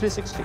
360।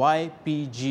YPG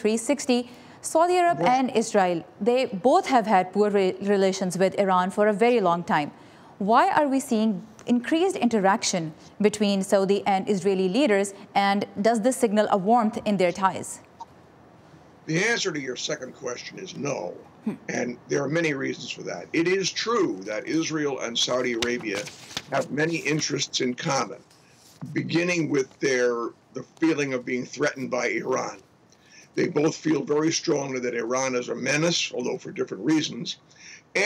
360. Saudi Arab and Israel, they both have had poor relations with Iran for a very long time. Why are we seeing increased interaction between Saudi and Israeli leaders, and does this signal a warmth in their ties? The answer to your second question is no, and there are many reasons for that. It is true that Israel and Saudi Arabia have many interests in common, beginning with the feeling of being threatened by Iran. They both feel very strongly that Iran is a menace, although for different reasons,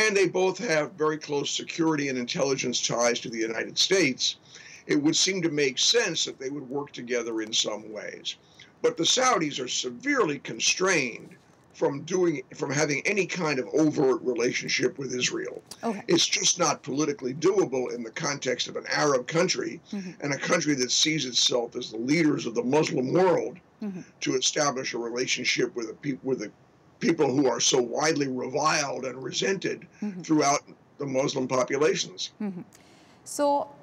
and they both have very close security and intelligence ties to the United States. It would seem to make sense that they would work together in some ways. But the Saudis are severely constrained from having any kind of overt relationship with Israel. Okay. It's just not politically doable in the context of an Arab country and a country that sees itself as the leaders of the Muslim world to establish a relationship with the people who are so widely reviled and resented throughout the Muslim populations. So,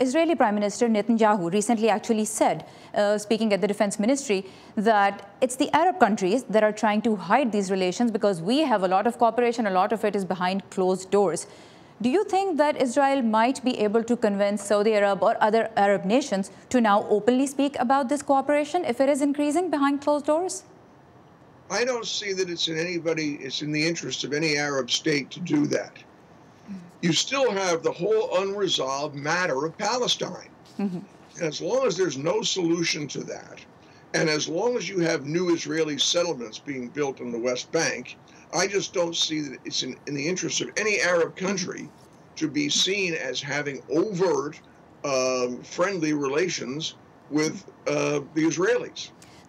Israeli Prime Minister Netanyahu recently actually said, speaking at the Defense Ministry, that it's the Arab countries that are trying to hide these relations because we have a lot of cooperation, a lot of it is behind closed doors. Do you think that Israel might be able to convince Saudi Arab or other Arab nations to now openly speak about this cooperation if it is increasing behind closed doors? I don't see that it's in the interest of any Arab state to do that. You still have the whole unresolved matter of Palestine. And as long as there's no solution to that, and as long as you have new Israeli settlements being built on the West Bank, I just don't see that it's in the interest of any Arab country to be seen as having overt friendly relations with the Israelis.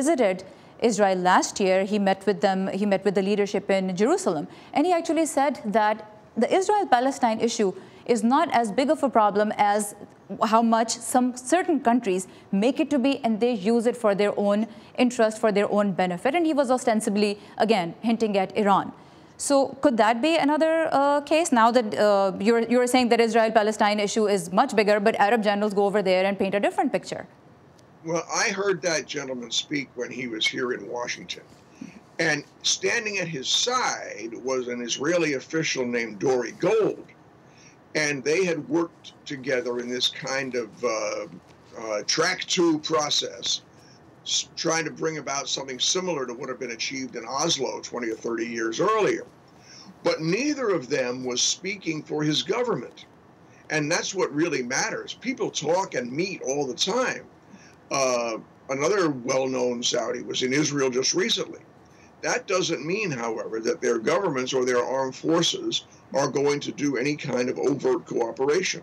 visited Israel last year. He met with the leadership in Jerusalem, and he actually said that the Israel-Palestine issue is not as big of a problem as how much some certain countries make it to be, and they use it for their own interest, for their own benefit. And he was ostensibly, again, hinting at Iran. So could that be another case now that you're saying that Israel-Palestine issue is much bigger, but Arab generals go over there and paint a different picture? Well, I heard that gentleman speak when he was here in Washington. And standing at his side was an Israeli official named Dori Gold. And they had worked together in this kind of track two process, trying to bring about something similar to what had been achieved in Oslo 20 or 30 years earlier. But neither of them was speaking for his government. And that's what really matters. People talk and meet all the time. Another well-known Saudi was in Israel just recently. That doesn't mean, however, that their governments or their armed forces are going to do any kind of overt cooperation.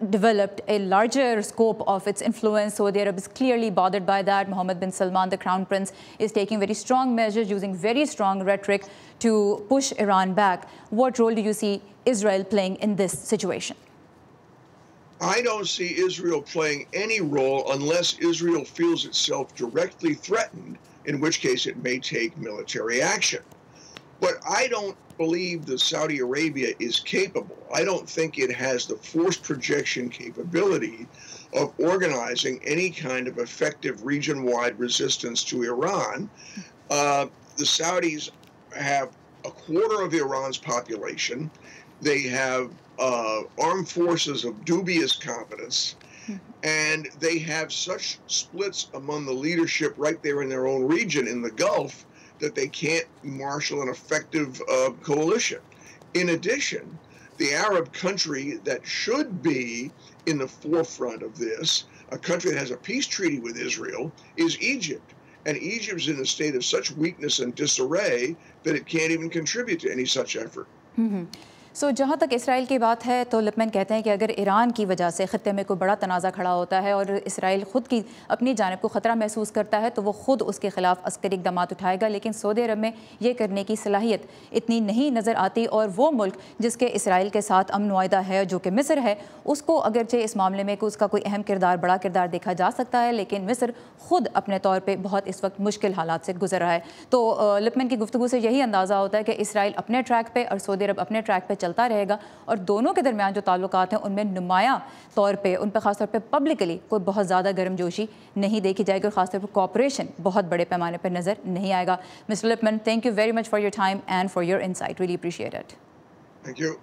developed a larger scope of its influence. Saudi Arabia is clearly bothered by that. Mohammed bin Salman, the crown prince, is taking very strong measures, using very strong rhetoric to push Iran back. What role do you see Israel playing in this situation? I don't see Israel playing any role unless Israel feels itself directly threatened, in which case it may take military action. But I don't believe that Saudi Arabia is capable. I don't think it has the force projection capability of organizing any kind of effective region-wide resistance to Iran. The Saudis have a quarter of Iran's population. They have armed forces of dubious competence, and they have such splits among the leadership right there in their own region in the Gulf that they can't marshal an effective coalition. In addition, the Arab country that should be in the forefront of this, a country that has a peace treaty with Israel, is Egypt. And Egypt is in a state of such weakness and disarray that it can't even contribute to any such effort. سو جہاں تک اسرائیل کی بات ہے تو لپمن کہتے ہیں کہ اگر ایران کی وجہ سے خطے میں کوئی بڑا تنازع کھڑا ہوتا ہے اور اسرائیل خود کی اپنی جانب کو خطرہ محسوس کرتا ہے تو وہ خود اس کے خلاف عسکری اقدامات اٹھائے گا، لیکن سعودی عرب میں یہ کرنے کی صلاحیت اتنی نہیں نظر آتی، اور وہ ملک جس کے اسرائیل کے ساتھ امن معاہدہ ہے جو کہ مصر ہے، اس کو اگرچہ اس معاملے میں اس کا کوئی اہم کردار، بڑا کردار دیکھا جا سکتا ہے، لیکن مصر خود اپنے طور پہ بہت اس وقت مشکل حالات سے گزر رہا ہے۔ تو لپمن کی گفتگو سے یہی اندازہ ہوتا ہے کہ اسرائیل اپنے ٹریک پہ اور سعودی عرب اپنے ٹریک پہ چلتا رہے گا، اور دونوں کے درمیان جو تعلقات ہیں ان میں نمایاں طور پہ، ان پہ خاص طور پہ پبلکلی کوئی بہت زیادہ گرم جوشی نہیں دیکھی جائے گی، اور خاص طور پر کوآپریشن بہت بڑے پیمانے پر نظر نہیں آئے گا۔ Mister Lipman, thank you very much for your time and for your insight, really appreciate it. Thank you.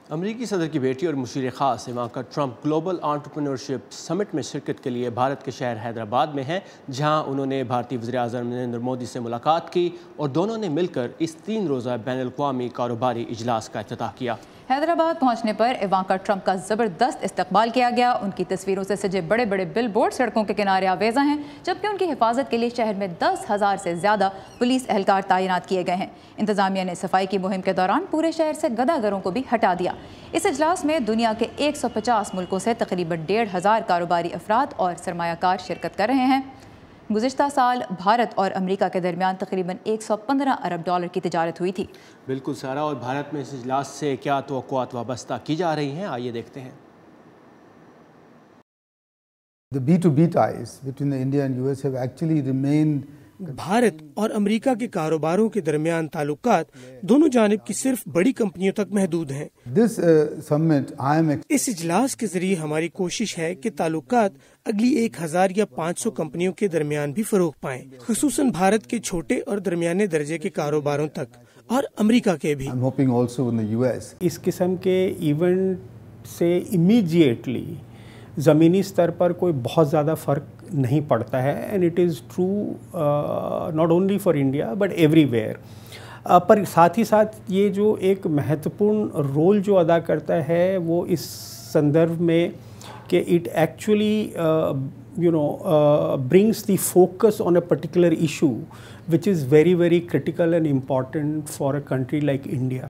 امریکی صدر کی بیٹی اور مشیر خاص Ivanka Trump global entrepreneurship summit میں شرکت کے لیے بھارت کے شہر حیدرآباد میں ہیں، جہاں انہوں نے بھارتی وزیراعظم نریندر مودی سے ملاقات کی اور دونوں نے مل کر اس 3 روزہ بین الاقوامی کاروباری اجلاس کا افتتاح کیا۔ حیدرآباد پہنچنے پر ایوانکا ٹرمپ کا زبردست استقبال کیا گیا، ان کی تصویروں سے سجے بڑے بڑے بل بورڈ سڑکوں کے کنارے آویزاں ہیں، جبکہ ان کی حفاظت کے لیے شہر میں 10,000 سے زیادہ پولیس اہلکار تعینات کیے گئے ہیں۔ انتظامیہ نے صفائی کی مہم کے دوران پورے شہر سے گدھا گھروں کو بھی ہٹا دیا۔ اس اجلاس میں دنیا کے 150 ملکوں سے تقریباً 1,500 کاروباری افراد اور سرمایہ کار شرکت کر رہے ہیں۔ گزشتہ سال بھارت اور امریکہ کے درمیان تقریباً 115 ارب ڈالر کی تجارت ہوئی تھی۔ بالکل سارا، اور بھارت میں اس اجلاس سے کیا توقعات وابستہ کی جا رہی ہیں، آئیے دیکھتے ہیں۔ The B2B ties between India and US have actually remained Bharat اور امریکہ کے کاروباروں کے درمیان تعلقات دونوں جانب کی صرف بڑی کمپنیوں تک محدود ہیں۔ اس اجلاس کے ذریعے ہماری کوشش ہے کہ تعلقات اگلی 1,000 یا 500 کمپنیوں کے درمیان بھی فروغ پائیں، خصوصاً بھارت کے چھوٹے اور درمیانے درجے کے کاروباروں تک اور امریکہ کے بھی۔ اس قسم کے ایونٹ سے امیڈیٹلی زمینی سطر پر کوئی بہت زیادہ فرق نہیں پڑتا ہے، and it is true not only for India but everywhere. پر ساتھ ہی ساتھ یہ جو ایک مہتوپورن رول جو ادا کرتا ہے وہ اس سندربھ میں کہ it actually brings the focus on a particular issue which is very very critical and important for a country like India.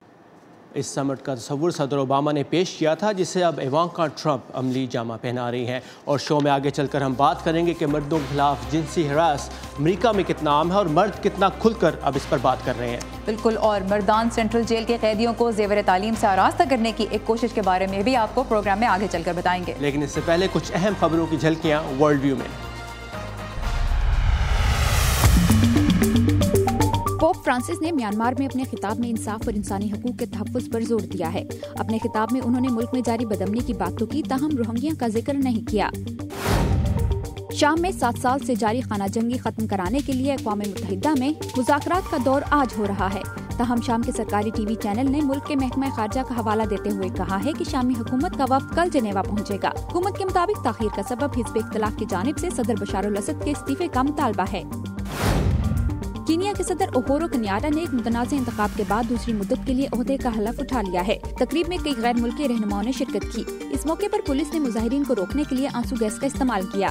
اس سمٹ کا تصور صدر اوباما نے پیش کیا تھا، جسے اب ایوانکا ٹرمپ عملی جامہ پہنا رہی ہیں، اور شو میں آگے چل کر ہم بات کریں گے کہ مردوں کے خلاف جنسی ہراس امریکہ میں کتنا عام ہے اور مرد کتنا کھل کر اب اس پر بات کر رہے ہیں۔ بالکل، اور مردان سینٹرل جیل کے قیدیوں کو زیور تعلیم سے آراستہ کرنے کی ایک کوشش کے بارے میں بھی آپ کو پروگرام میں آگے چل کر بتائیں گے، لیکن اس سے پہلے کچھ اہم خبروں کی جھلکیاں ورلڈ ویو میں۔ پوپ فرانسس نے میانمار میں اپنے خطاب میں انصاف اور انسانی حقوق کے تحفظ پر زور دیا ہے۔ اپنے خطاب میں انہوں نے ملک میں جاری بدامنی کی بات تو کی، تاہم روہنگیا کا ذکر نہیں کیا۔ شام میں 7 سال سے جاری خانہ جنگی ختم کرانے کے لیے اقوام متحدہ میں مذاکرات کا دور آج ہو رہا ہے، تاہم شام کے سرکاری ٹی وی چینل نے ملک کے محکمہ خارجہ کا حوالہ دیتے ہوئے کہا ہے کہ شامی حکومت کا وفد کل جنیوا پہنچے گا۔ حکومت کے مطابق تاخیر کا سبب حزب اختلاف کی جانب سے صدر بشار الاسد کے استعفے کا مطالبہ ہے۔ کینیا کے صدر اوہورو کنیاٹا نے ایک متنازع انتخاب کے بعد دوسری مدت کے لیے عہدے کا حلف اٹھا لیا ہے۔ تقریب میں کئی غیر ملکی رہنماؤں نے شرکت کی۔ اس موقع پر پولیس نے مظاہرین کو روکنے کے لیے آنسو گیس کا استعمال کیا۔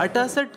68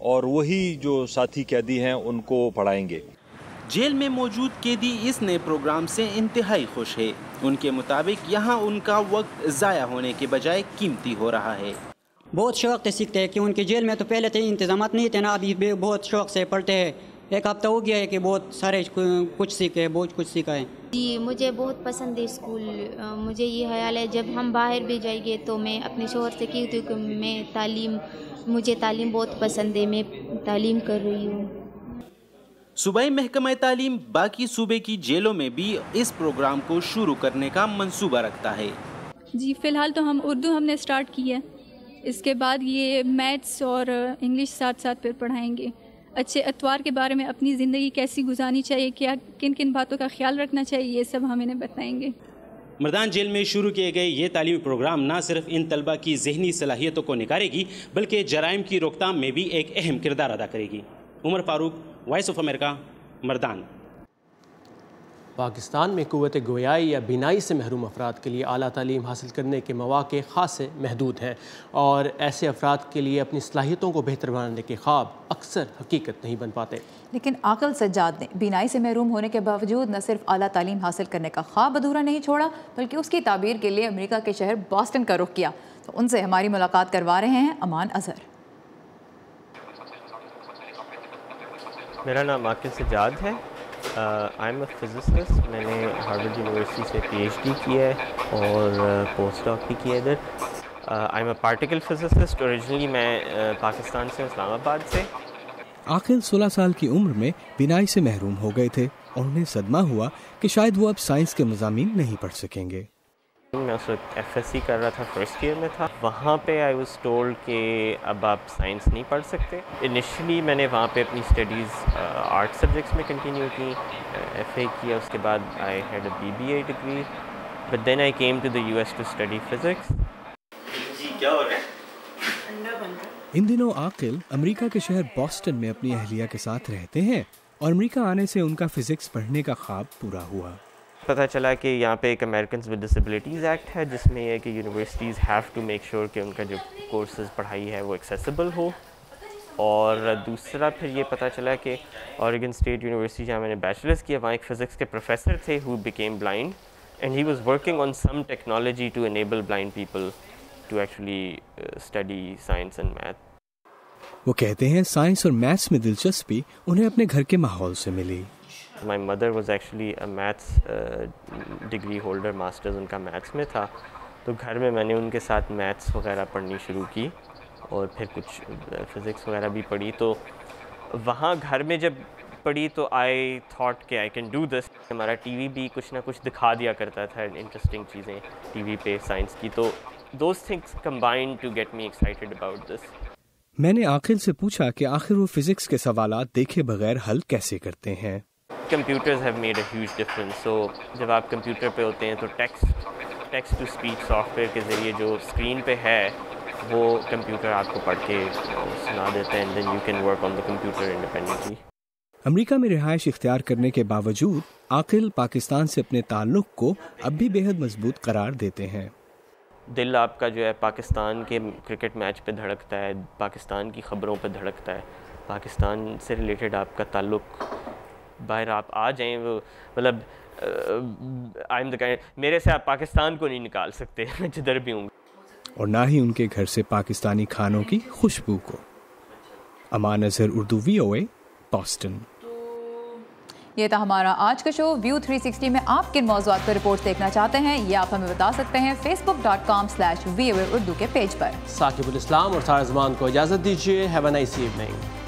اور وہی جو ساتھی قیدی ہیں ان کو پڑھائیں گے۔ جیل میں موجود قیدی اس نئے پروگرام سے انتہائی خوش ہے۔ ان کے مطابق یہاں ان کا وقت ضائع ہونے کے بجائے قیمتی ہو رہا ہے۔ بہت شوق سے سیکھتے ہیں کہ ان کے جیل میں تو پہلے تو انتظامات نہیں تھے نا، ابھی بہت شوق سے پڑھتے ہیں۔ ایک ہفتہ ہو گیا ہے کہ بہت سارے کچھ سیکھے، بہت کچھ سیکھا ہے۔ جی مجھے بہت پسند ہے اسکول۔ مجھے یہ خیال ہے جب ہم باہر بھی جائیں گے تو میں اپنے شوہر سے کہتی ہوں کہ مجھے تعلیم بہت پسند ہے، میں تعلیم کر رہی ہوں۔ صوبائی محکمہ تعلیم باقی صوبے کی جیلوں میں بھی اس پروگرام کو شروع کرنے کا منصوبہ رکھتا ہے۔ جی فی الحال تو اردو ہم نے اسٹارٹ کی ہے، اس کے بعد یہ میتھس اور انگلش ساتھ ساتھ پھر پڑھائیں گے۔ اچھے اتوار کے بارے میں، اپنی زندگی کیسی گزارنی چاہیے، کیا کن کن باتوں کا خیال رکھنا چاہیے، یہ سب ہم انہیں بتائیں گے۔ مردان جیل میں شروع کیے گئے یہ تعلیمی پروگرام نہ صرف ان طلبہ کی ذہنی صلاحیتوں کو نکھارے گی بلکہ جرائم کی روک تھام میں بھی ایک اہم کردار ادا کرے گی۔ عمر فاروق، وائس آف امریکہ، مردان۔ پاکستان میں قوت گویائی یا بینائی سے محروم افراد کے لیے اعلیٰ تعلیم حاصل کرنے کے مواقع خاصے محدود ہیں، اور ایسے افراد کے لیے اپنی صلاحیتوں کو بہتر بنانے کے خواب اکثر حقیقت نہیں بن پاتے۔ لیکن عاقل سجاد نے بینائی سے محروم ہونے کے باوجود نہ صرف اعلیٰ تعلیم حاصل کرنے کا خواب ادھورا نہیں چھوڑا بلکہ اس کی تعبیر کے لیے امریکہ کے شہر باسٹن کا رخ کیا۔ تو ان سے ہماری ملاقات کروا رہے ہیں امان اظہر۔ میرا نام عاقل سجاد ہے، آئی ایم اے فزسسٹ۔ میں نے ہارورڈ یونیورسٹی سے پی ایچ ڈی کی ہے اور پوسٹ ڈاک بھی کی ہے ادھر۔ I am a particle physicist. Originally میں پاکستان سے، اسلام آباد سے۔ عاقل 16 سال کی عمر میں بینائی سے محروم ہو گئے تھے اور انہیں صدمہ ہوا کہ شاید وہ اب سائنس کے مضامین نہیں پڑھ سکیں گے۔ میں اس وقت ایف ایس سی کر رہا تھا، فرسٹ ایئر میں تھا۔ وہاں پہ آئی واز ٹولڈ کہ اب آپ سائنس نہیں پڑھ سکتے۔ انیشلی میں نے وہاں پہ اپنی اسٹڈیز آرٹ سبجیکٹس میں کنٹینیو کی، ایف اے کیا، اس کے بعد I had a B B A degree, but then I came to the U S to study physics. جی کیا ہو رہا ہے؟ ان دنوں عاقل امریکہ کے شہر باسٹن میں اپنی اہلیہ کے ساتھ رہتے ہیں اور امریکہ آنے سے ان کا فزکس پڑھنے کا خواب پورا ہوا۔ پتہ چلا کہ یہاں پہ ایک امریکنز ود ڈسیبلٹیز ایکٹ ہے جس میں یہ ہے کہ universities have to make sure کہ ان کا جو کورسز پڑھائی ہے وہ ایکسیسیبل ہو، اور دوسرا پھر یہ پتہ چلا کہ اوریگن اسٹیٹ یونیورسٹی جہاں میں نے بیچلرز کیا وہاں ایک فزکس کے پروفیسر تھے who became blind and he was working on some technology to enable blind people to actually study science and math۔ وہ کہتے ہیں سائنس اور میتھس میں دلچسپی انہیں اپنے گھر کے ماحول سے ملی۔ My mother was actually a maths degree holder، masters in کا میتھس میں تھا، تو گھر میں میں نے ان کے ساتھ میتھس وغیرہ پڑھنی شروع کی اور پھر کچھ فزکس وغیرہ بھی پڑھی۔ تو وہاں گھر میں جب پڑھی تو آئی تھاٹ کہ آئی کین ڈو دس۔ ہمارا ٹی وی بھی کچھ نہ کچھ دکھا دیا کرتا تھا، انٹرسٹنگ چیزیں ٹی وی پہ سائنس کی، تو those things combined to get me excited about this. میں نے عاقل سے پوچھا کہ آخر وہ فزکس کے سوالات دیکھے بغیر حل کیسے کرتے ہیں۔ Computers have made a huge difference. So جب آپ کمپیوٹر پہ ہوتے ہیں تو text to speech software کے ذریعے جو اسکرین پہ ہے وہ کمپیوٹر آپ کو پڑھ کے سنا دیتا ہے، and then you can work on the computer independently. امریکہ میں رہائش اختیار کرنے کے باوجود عاقل پاکستان سے اپنے تعلق کو اب بھی بے حد مضبوط قرار دیتے ہیں۔ دل آپ کا جو ہے پاکستان کے کرکٹ میچ پہ دھڑکتا ہے، پاکستان کی خبروں پہ دھڑکتا ہے، پاکستان سے ریلیٹڈ آپ کا تعلق، باہر آپ آ جائیں وہ مطلب میرے سے آپ پاکستان کو نہیں نکال سکتے جدھر بھی ہوں، اور نہ ہی ان کے گھر سے پاکستانی کھانوں کی خوشبو کو۔ امان اظہر، اردو VOA، باسٹن۔ یہ تھا ہمارا آج کا شو۔ ویو 360 میں آپ کن موضوعات پر رپورٹ دیکھنا چاہتے ہیں یہ آپ ہمیں بتا سکتے ہیں facebook.com/VOA اردو کے پیج پر۔ ثاقب الاسلام اور سارا زمان کو اجازت دیجیے۔ Have a nice evening.